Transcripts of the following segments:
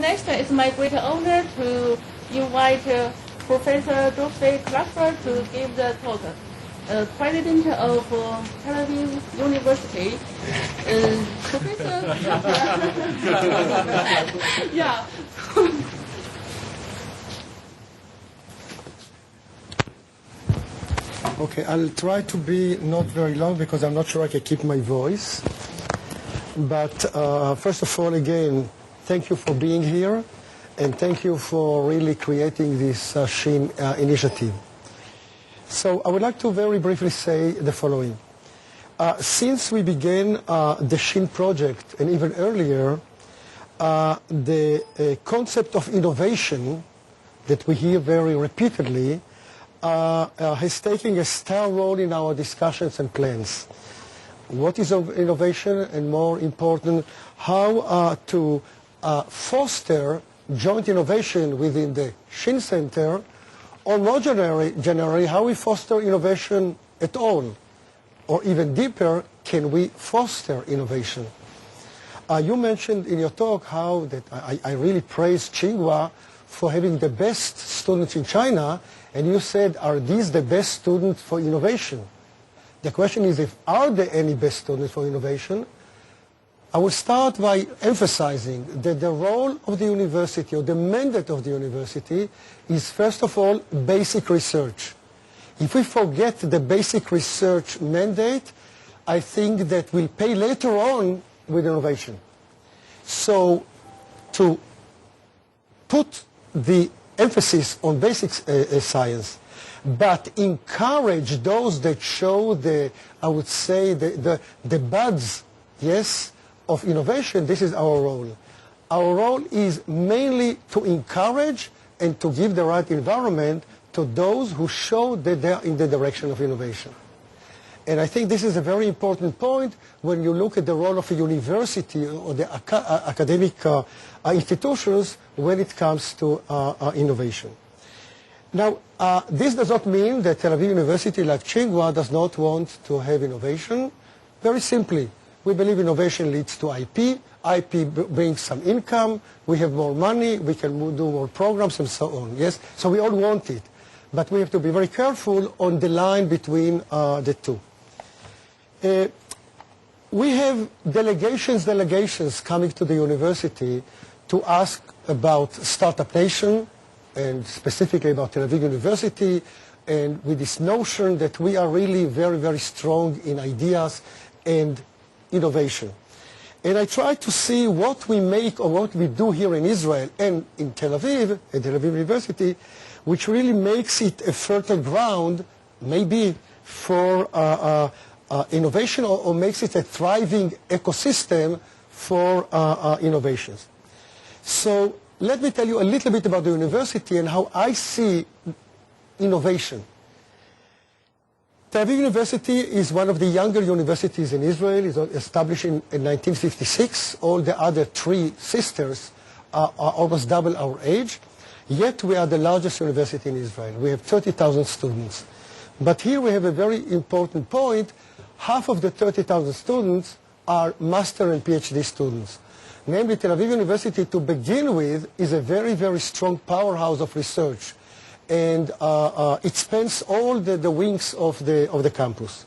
next, it's my great honor to invite Professor Prof. Kalfter to give the talk. President of Tel Aviv University. Professor. Yeah. Okay, I'll try to be not very long because I'm not sure I can keep my voice. But first of all, again, thank you for being here, and thank you for really creating this Xin initiative. So I would like to very briefly say the following. Since we began the Xin project, and even earlier, the concept of innovation that we hear very repeatedly has taken a star role in our discussions and plans. What is innovation, and more important, how to foster joint innovation within the Xin Center, or more generally, how we foster innovation at all, or even deeper, can we foster innovation? You mentioned in your talk how that I really praise Tsinghua for having the best students in China, and you said, are these the best students for innovation? The question is, are there any best students for innovation? I will start by emphasizing that the role of the university, or the mandate of the university, is first of all basic research. If we forget the basic research mandate, I think that we'll pay later on with innovation. So to put the emphasis on basic science, but encourage those that show the, I would say, the buds, yes, of innovation, this is our role. Our role is mainly to encourage and to give the right environment to those who show that they are in the direction of innovation. And I think this is a very important point when you look at the role of a university or the academic institutions when it comes to innovation. Now, this does not mean that Tel Aviv University, like Tsinghua, does not want to have innovation. Very simply, we believe innovation leads to IP. IP brings some income. We have more money. We can do more programs and so on. Yes, so we all want it. But we have to be very careful on the line between the two. We have delegations coming to the university to ask about Startup Nation, and specifically about Tel Aviv University, and with this notion that we are really very, very strong in ideas and innovation. And I try to see what we make or what we do here in Israel and in Tel Aviv, at Tel Aviv University, which really makes it a fertile ground, maybe for innovation, or makes it a thriving ecosystem for innovations. So let me tell you a little bit about the university and how I see innovation. Tel Aviv University is one of the younger universities in Israel. It was established in 1956. All the other three sisters are almost double our age. Yet we are the largest university in Israel. We have 30,000 students. But here we have a very important point. Half of the 30,000 students are master and PhD students. Namely, Tel Aviv University, to begin with, is a very, very strong powerhouse of research. And it spans all the wings of the campus.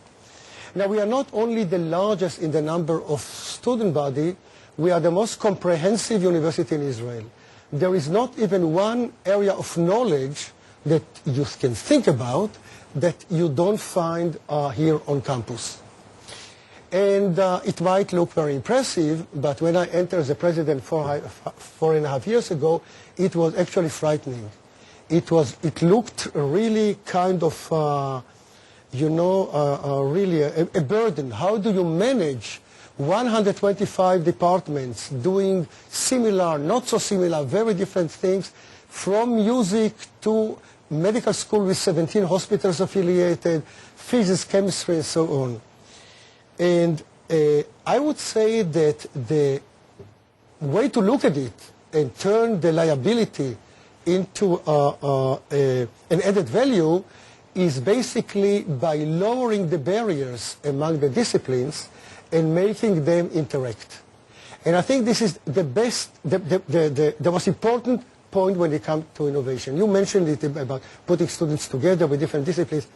Now, we are not only the largest in the number of student body, we are the most comprehensive university in Israel. There is not even one area of knowledge that you can think about that you don't find here on campus. And it might look very impressive, but when I entered as a president 4.5 years ago, it was actually frightening. It looked really kind of, really a burden. How do you manage 125 departments doing similar, not so similar, very different things, from music to medical school with 17 hospitals affiliated, physics, chemistry, and so on. And I would say that the way to look at it and turn the liability into an added value is basically by lowering the barriers among the disciplines and making them interact. And I think this is the best, the most important point when it comes to innovation. You mentioned it about putting students together with different disciplines.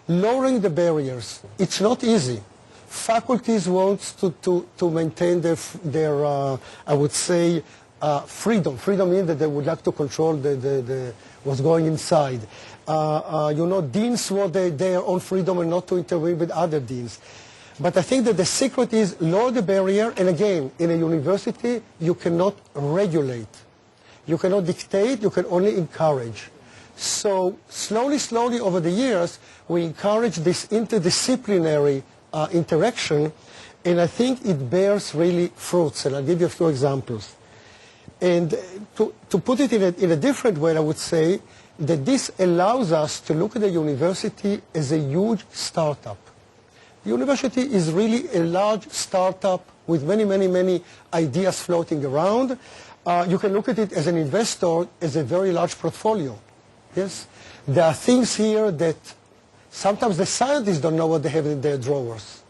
Lowering the barriers, it's not easy. Faculties want to maintain their I would say, freedom. Freedom means that they would like to control what's going inside. Deans want their own freedom and not to intervene with other deans. But I think that the secret is lower the barrier, and again, in a university, you cannot regulate. You cannot dictate, you can only encourage. So slowly over the years, we encourage this interdisciplinary interaction, and I think it bears really fruits, and I'll give you a few examples. And to put it in a different way, I would say that this allows us to look at the university as a huge startup. The university is really a large startup with many ideas floating around. You can look at it as an investor, as a very large portfolio. Yes, there are things here that sometimes the scientists don't know what they have in their drawers.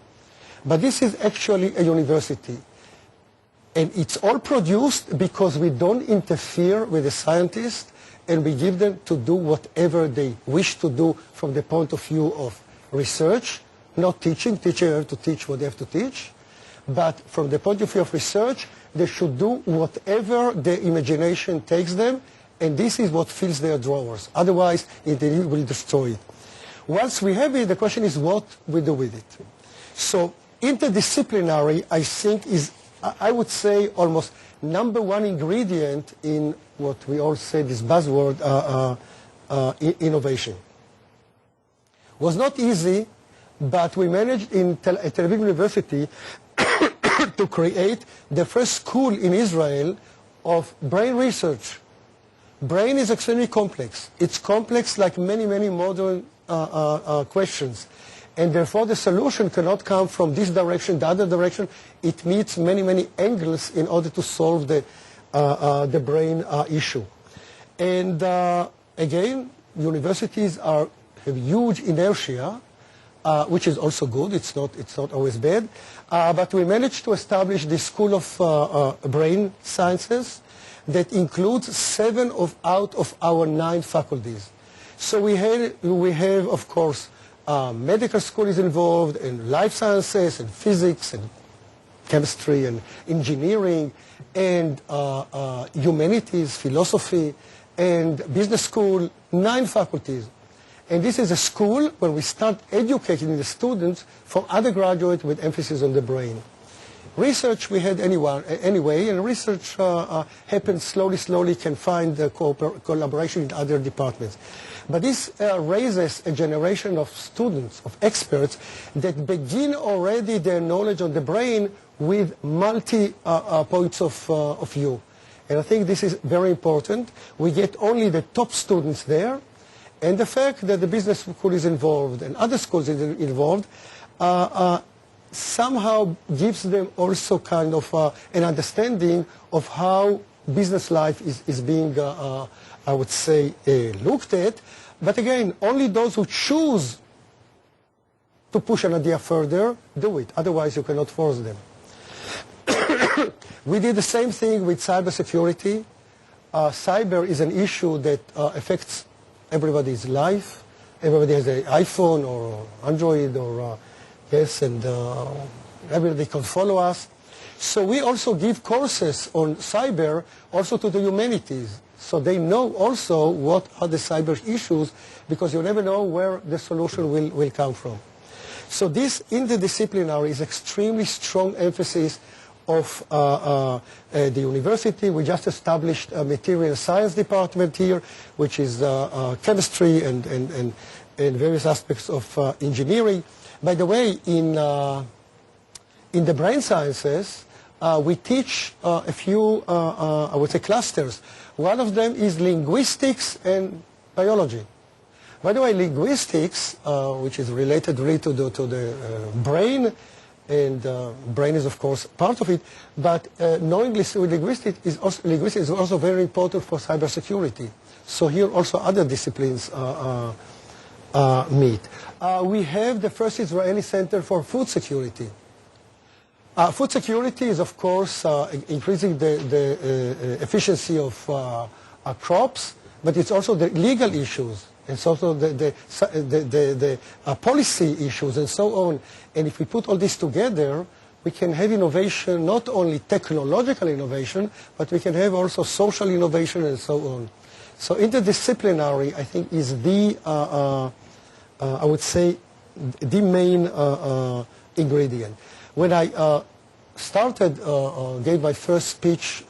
But this is actually a university. And it's all produced because we don't interfere with the scientists, and we give them to do whatever they wish to do from the point of view of research, not teaching. Teachers have to teach what they have to teach. But from the point of view of research, they should do whatever their imagination takes them, and this is what fills their drawers. Otherwise, it will destroy it. Once we have it, the question is what we do with it. So interdisciplinary, I think, is, I would say, almost #1 ingredient in what we all say, this buzzword, innovation. It was not easy, but we managed at Tel Aviv University to create the first school in Israel of brain research. Brain is extremely complex. It's complex like many modern questions. And therefore the solution cannot come from this direction, the other direction. It needs many angles in order to solve the brain issue. And again, universities have huge inertia, which is also good. It's not always bad. But we managed to establish the School of Brain Sciences that includes 7 out of our 9 faculties. So we have, of course, medical school is involved, and life sciences, and physics, and chemistry, and engineering, and humanities, philosophy, and business school, 9 faculties. And this is a school where we start educating the students from undergraduate with emphasis on the brain. Research we had anyway, and research happens slowly, can find collaboration in other departments. But this raises a generation of students, of experts, that begin already their knowledge on the brain with points of view. And I think this is very important. We get only the top students there, and the fact that the business school is involved and other schools are involved somehow gives them also kind of an understanding of how business life is being, I would say, looked at. But again, only those who choose to push an idea further do it. Otherwise, you cannot force them. We did the same thing with cybersecurity. Cyber is an issue that affects everybody's life. Everybody has an iPhone or Android or yes, and everybody can follow us. So we also give courses on cyber also to the humanities. So they know also what are the cyber issues, because you never know where the solution will come from. So this interdisciplinary is extremely strong emphasis of the university. We just established a material science department here, which is chemistry and various aspects of engineering. By the way, in the brain sciences, we teach a few, I would say, clusters. One of them is linguistics and biology. By the way, linguistics, which is related really to the brain, and brain is, of course, part of it, but knowing linguistics is also very important for cybersecurity. So here also other disciplines meet. We have the first Israeli Center for Food Security. Food security is, of course, increasing the efficiency of crops, but it's also the legal issues. It's also the policy issues and so on. And if we put all this together, we can have innovation, not only technological innovation, but we can have also social innovation and so on. So interdisciplinary, I think, is the, I would say, the main ingredient. When I gave my first speech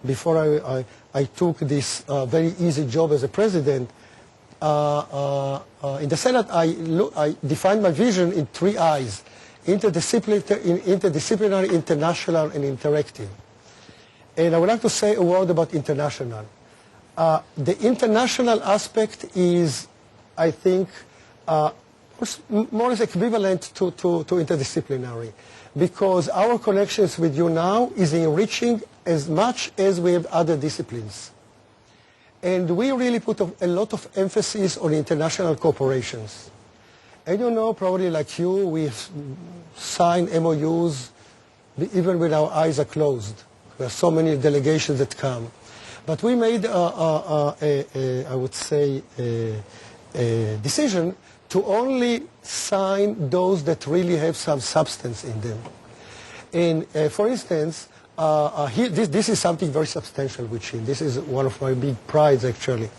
before I took this very easy job as a president, in the Senate, I defined my vision in 3 I's: interdisciplinary, international, and interactive. And I would like to say a word about international. The international aspect is, I think, more or less equivalent to interdisciplinary, because our connections with you now is enriching as much as we have other disciplines. And we really put a lot of emphasis on international cooperations. And you know, probably like you, we sign MOUs even when our eyes are closed. There are so many delegations that come. But we made, I would say, a decision to only sign those that really have some substance in them. And for instance, this is something very substantial, which this is one of my big prides, actually.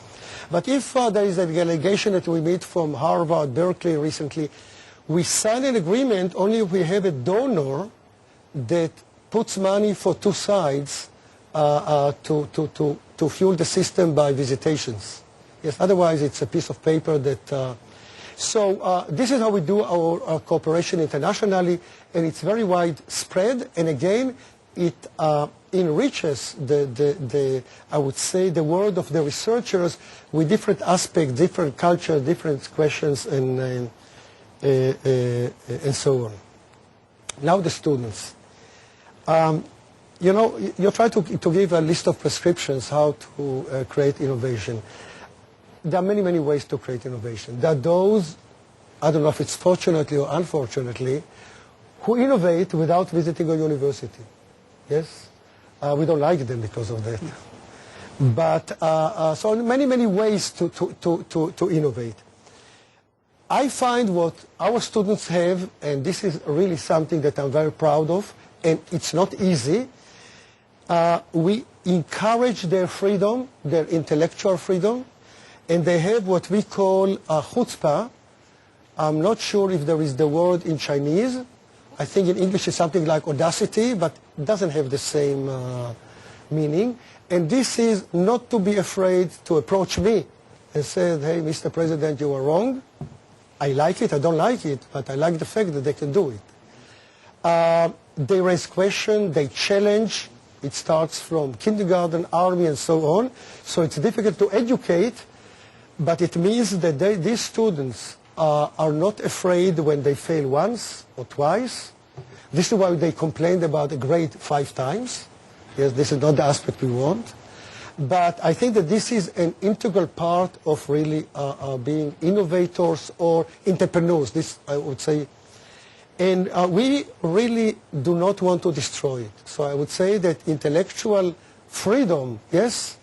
But if there is a delegation that we meet from Harvard, Berkeley recently, we sign an agreement only if we have a donor that puts money for 2 sides to fuel the system by visitations. Yes, otherwise it's a piece of paper that... So this is how we do our cooperation internationally, and it's very widespread, and again, it enriches I would say, the world of the researchers with different aspects, different cultures, different questions, and so on. Now the students. You know, you try to give a list of prescriptions how to create innovation. There are many, many ways to create innovation. There are those, I don't know if it's fortunately or unfortunately, who innovate without visiting a university. Yes? We don't like them because of that. But, so many, many ways to innovate. I find what our students have, and this is really something that I'm very proud of, and it's not easy, we encourage their freedom, their intellectual freedom, and they have what we call chutzpah. I'm not sure if there is the word in Chinese. I think in English it's something like audacity, but it doesn't have the same meaning. And this is not to be afraid to approach me and say, hey, Mr. President, you are wrong. I like it, I don't like it, but I like the fact that they can do it. They raise questions, they challenge. It starts from kindergarten, army, and so on. So it's difficult to educate, but it means that these students are not afraid when they fail once or twice. This is why they complained about a grade 5 times. Yes, this is not the aspect we want. But I think that this is an integral part of really being innovators or entrepreneurs, this I would say. And we really do not want to destroy it. So I would say that intellectual freedom, yes,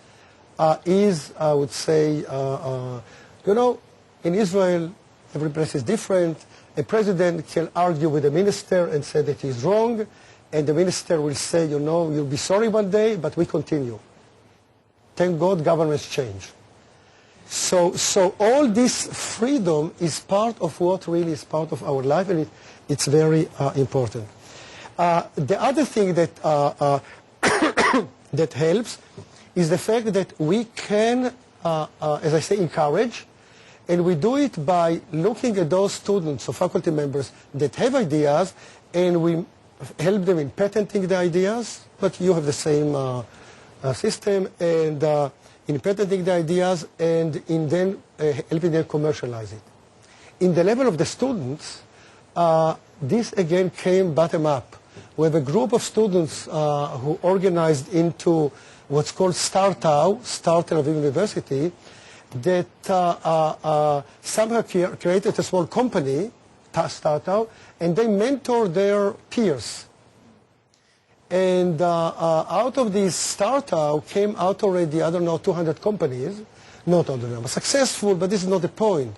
is, I would say, you know, in Israel, every place is different. A president can argue with a minister and say that he's wrong, and the minister will say, you know, you'll be sorry one day, but we continue. Thank God governments change. So all this freedom is part of what really is part of our life, and it's very important. The other thing that, that helps is the fact that we can, as I say, encourage, and we do it by looking at those students or faculty members that have ideas, and we help them in patenting the ideas, but you have the same system, and in patenting the ideas, and in then helping them commercialize it. In the level of the students, this again came bottom up. We have a group of students who organized into what's called Tel Aviv University, that somehow created a small company, startup, and they mentor their peers. And out of this startup came out already, I don't know, 200 companies. Not all of them are successful, but this is not the point.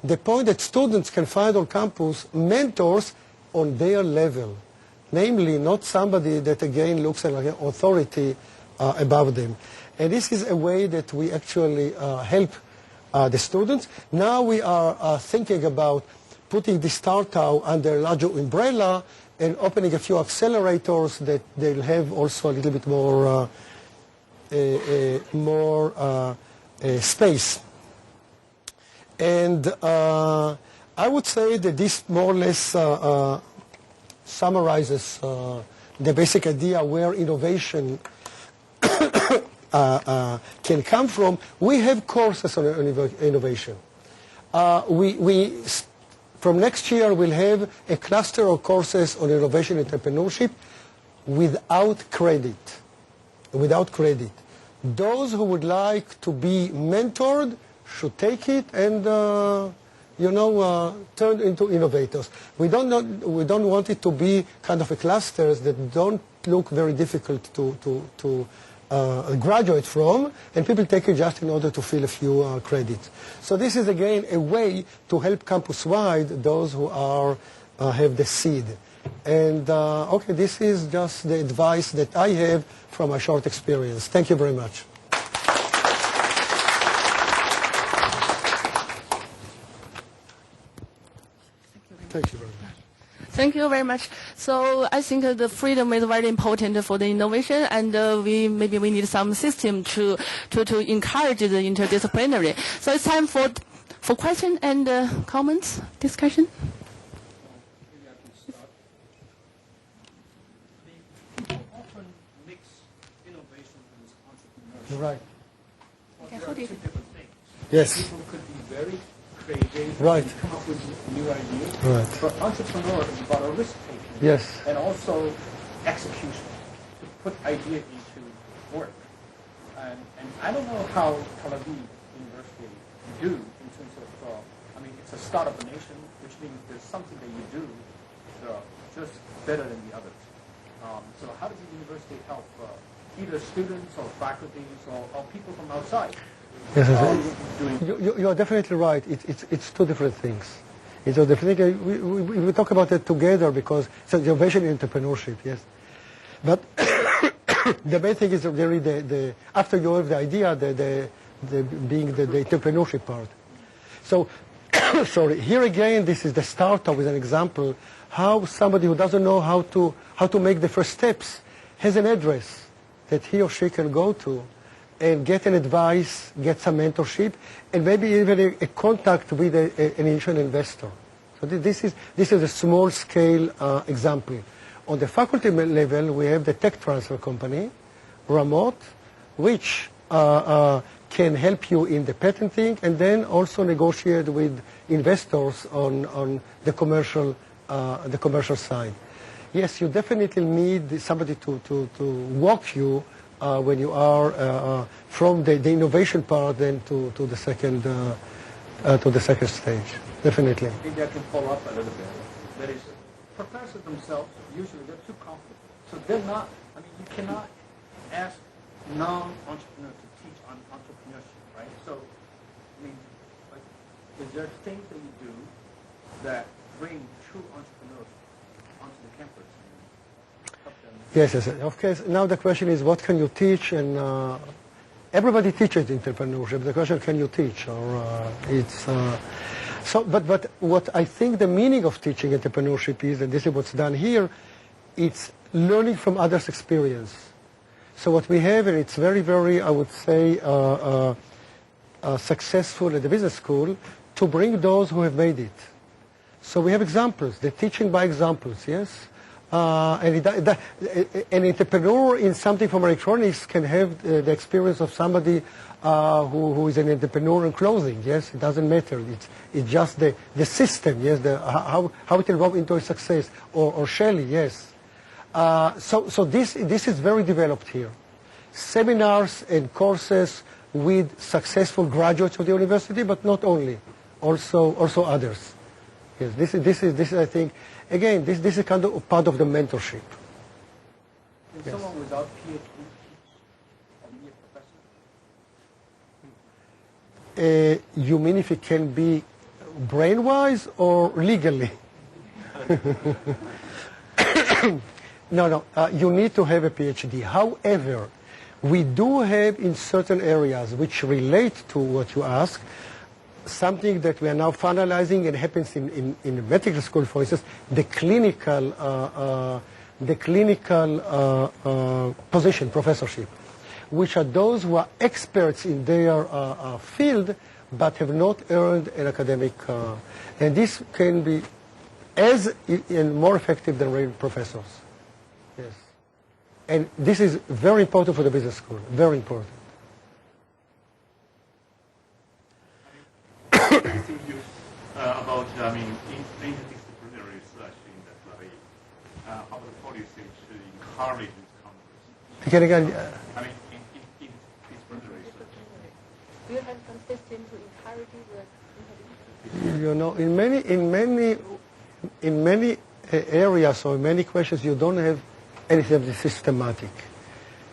The point that students can find on campus mentors on their level, namely not somebody that again looks like an authority above them. And this is a way that we actually help the students. Now we are thinking about putting the startup under a larger umbrella and opening a few accelerators that they'll have also a little bit more space. And I would say that this more or less summarizes the basic idea where innovation can come from. We have courses on innovation. From next year, we'll have a cluster of courses on innovation and entrepreneurship without credit. Without credit. Those who would like to be mentored should take it and, turn into innovators. We don't want it to be kind of a clusters that don't look very difficult to graduate from, and people take it just in order to fill a few credits. So this is again a way to help campus-wide those who have the seed. And okay, this is just the advice that I have from my short experience. Thank you very much. Thank you very much. Thank you very much. So I think the freedom is very important for the innovation, and we need some system to encourage the interdisciplinary. So it's time for questions and comments, discussion. Maybe I can start. People often mix innovation and entrepreneurship. You're right. Well, there are two different things. Yes. People could be very creative Right. and come up with new ideas. Right. But entrepreneur is about a risk taking. Yes. And also execution, to put idea into work. And I don't know how Tel Aviv University do in terms of, it's a startup nation, which means there's something that you do just better than the others. So how does the university help either students or faculties or people from outside? Yes, you are definitely right. It's two different things. It's a different thing. We talk about it together because it's innovation and entrepreneurship, yes. But the main thing is really the after you have the idea, the entrepreneurship part. So, sorry. Here again, this is the startup with an example how somebody who doesn't know how to make the first steps has an address that he or she can go to and get an advice, get some mentorship, and maybe even a contact with an initial investor. So this is a small-scale example. On the faculty level, we have the tech transfer company, Ramot, which can help you in the patenting and then also negotiate with investors on the commercial side. Yes, you definitely need somebody to walk you when you are from the innovation part then to the second stage. Definitely. Maybe I can follow up a little bit. That is, professors themselves, usually they're too comfortable. So they're not, you cannot ask non-entrepreneurs to teach on entrepreneurship, right? So, is there things that you do that bring true entrepreneurs onto the campus? Yes. Of course, now the question is what can you teach? And everybody teaches entrepreneurship. The question, can you teach? But what I think the meaning of teaching entrepreneurship is, and this is what's done here, it's learning from others' experience. So what we have, and it's very, very, I would say, successful at the business school, to bring those who have made it. So we have examples, the teaching by examples, yes? An entrepreneur in something from electronics can have the experience of somebody who is an entrepreneur in clothing. Yes, it doesn't matter. It's just the system. Yes, how it evolved into a success. Or Shelley. Yes. So this is very developed here. Seminars and courses with successful graduates of the university, but not only, also others. Yes, this is I think. Again, this is kind of part of the mentorship. Can Yes. someone without PhD be a professor? You mean if it can be brain-wise or legally? No, you need to have a PhD. However, we do have in certain areas which relate to what you ask, something that we are now finalizing and happens in medical school, for instance, the clinical position, professorship, which are those who are experts in their field but have not earned an academic, and this can be as and more effective than real professors. Yes. And this is very important for the business school, very important. Asking you about, interdisciplinary research in the Tel Aviv. How about the policy to encourage this conference? Again, Interdisciplinary research. Do you have some system to encourage the interdisciplinary? you know, in many areas or many questions, you don't have anything systematic.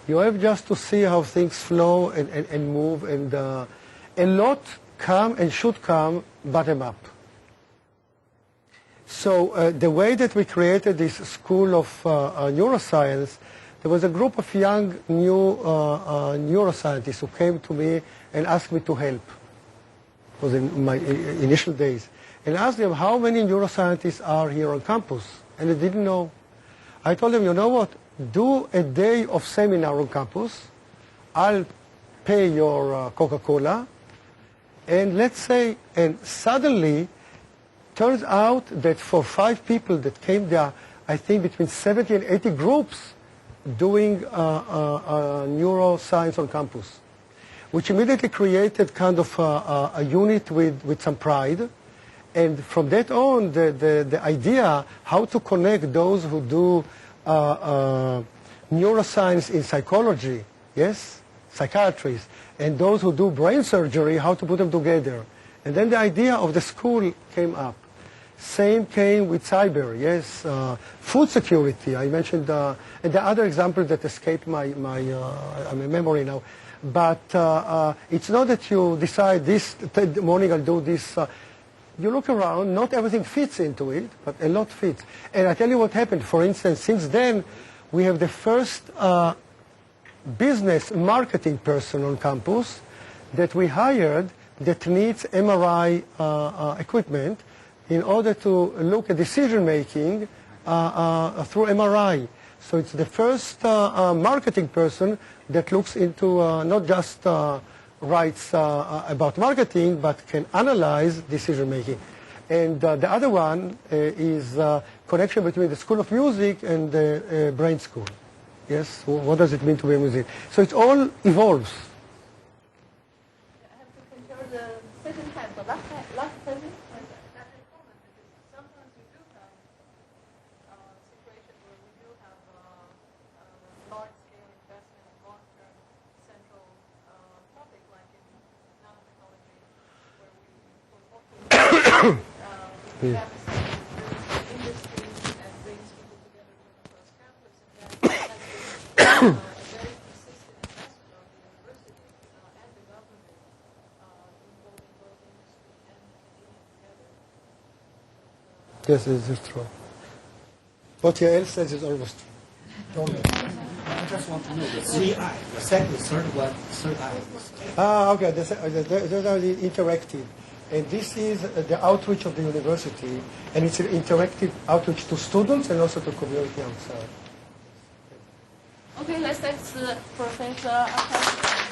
You have just to see how things flow and move, and a lot come and should come bottom up. So the way that we created this school of neuroscience, there was a group of young new neuroscientists who came to me and asked me to help. It was in my initial days. And I asked them, how many neuroscientists are here on campus? And they didn't know. I told them, you know what? Do a day of seminar on campus. I'll pay your Coca-Cola. And let's say, and suddenly, turns out that for 5 people that came there, I think between 70 and 80 groups doing neuroscience on campus, which immediately created kind of a unit with some pride. And from that on, the idea how to connect those who do neuroscience in psychology, yes, psychiatrists, and those who do brain surgery, how to put them together. And then the idea of the school came up. Same came with cyber, yes, food security. I mentioned, and the other example that escaped my memory now. But it's not that you decide this morning I'll do this. You look around, not everything fits into it, but a lot fits. And I tell you what happened. For instance, since then, we have the first business marketing person on campus that we hired that needs MRI equipment in order to look at decision making through MRI. So it's the first marketing person that looks into not just writes about marketing, but can analyze decision making. And the other one is connection between the School of Music and the Brain School. Yes, what does it mean to be a musician? So it all evolves. I have to control the second time, the last sentence. Sometimes we do have situations where we do have large-scale investment in long-term central topic, like in nanotechnology, where we're working with industry and brings people together from across campus, and that has been a very consistent investment of the university and the government involving both industry and academia together. Yes, this is true. What Yael says is almost true. I just want to know the 3I, the second, third one, third I. Okay, those are the interactive. And this is the outreach of the university, and it's an interactive outreach to students and also to community outside. Okay, let's thank Professor Kalfter.